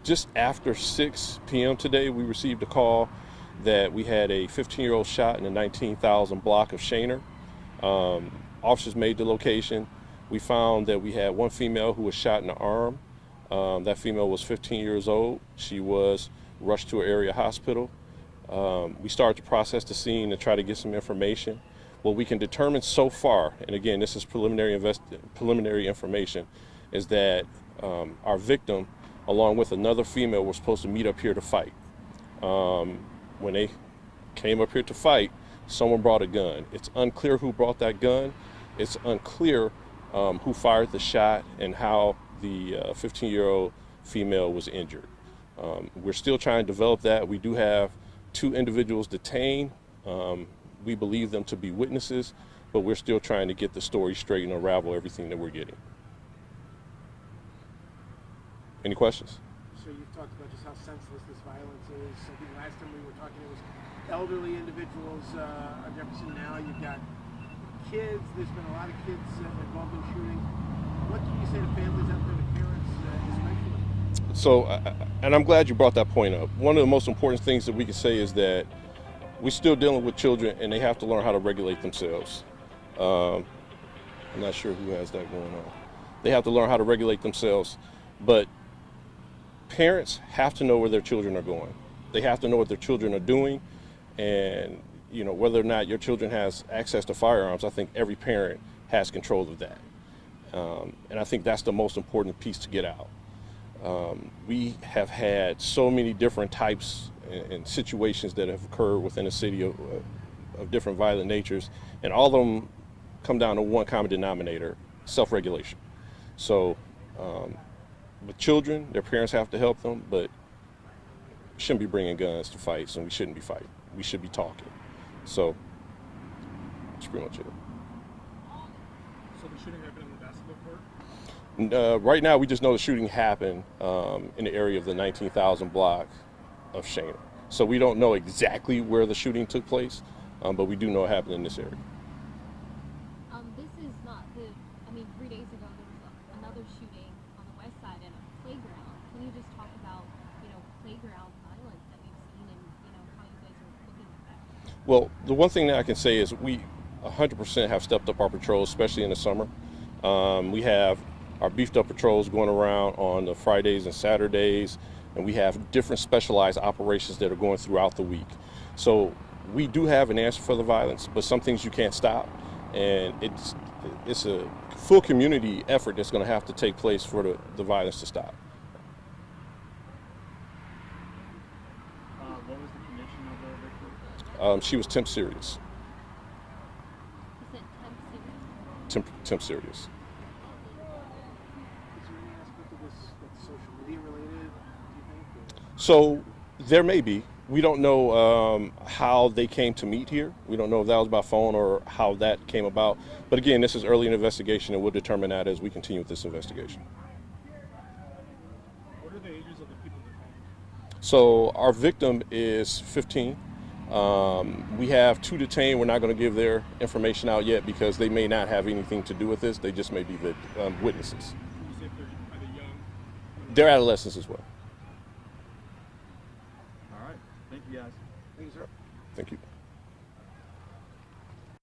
Just after 6 p.m. today, we received a call that we had a 15-year-old shot in the 19,000 block of Shaner. Officers made the location. We found that we had one female who was shot in the arm. That female was 15 years old. She was rushed to an area hospital. We started to process the scene to try to get some information. What we can determine so far, and again, this is preliminary information, is that our victim, along with another female, were supposed to meet up here to fight. When they came up here to fight, someone brought a gun. It's unclear who brought that gun. It's unclear who fired the shot and how the 15-year-old female was injured. We're still trying to develop that. We do have 2 individuals detained. We believe them to be witnesses, but we're still trying to get the story straight and unravel everything that we're getting. Any questions? So you've talked about just how senseless this violence is. I think last time we were talking, it was elderly individuals on Jefferson. Now you've got kids. There's been a lot of kids involved in shooting. What can you say to families out there, to parents, especially? So, and I'm glad you brought that point up. One of the most important things that we can say is that we're still dealing with children, and they have to learn how to regulate themselves. I'm not sure who has that going on. They have to learn how to regulate themselves, but parents have to know where their children are going. They have to know what their children are doing, and whether or not your children has access to firearms. I think every parent has control of that, and I think that's the most important piece to get out. We have had so many different types and situations that have occurred within the city of different violent natures, and all of them come down to one common denominator: self-regulation. So with children, their parents have to help them, but we shouldn't be bringing guns to fights, and we shouldn't be fighting. We should be talking. So that's pretty much it. So the shooting happened in the basketball court? Right now, we just know the shooting happened in the area of the 19,000 block of Shaner. So we don't know exactly where the shooting took place, but we do know it happened in this area. This is not 3 days ago there was another shooting on the west side in a playground. Can you just talk about, playground violence that we've seen and, how you guys are looking at that? Well, the one thing that I can say is we 100% have stepped up our patrols, especially in the summer. We have our beefed up patrols going around on the Fridays and Saturdays, and we have different specialized operations that are going throughout the week. So we do have an answer for the violence, but some things you can't stop, and it's a full community effort that's going to have to take place for the violence to stop. What was the condition of the victim? She was temp serious. You said temp serious? Temp serious. Is there any aspect of this that's social media related, do you think? So there may be. We don't know how they came to meet here. We don't know if that was by phone or how that came about. But again, this is early in the investigation, and we'll determine that as we continue with this investigation. What are the ages of the people detained? So our victim is 15. We have 2 detained. We're not going to give their information out yet because they may not have anything to do with this. They just may be the witnesses. Can you say if are they young? They're adolescents as well. All right. Thank you, guys. Thank you, sir. Thank you.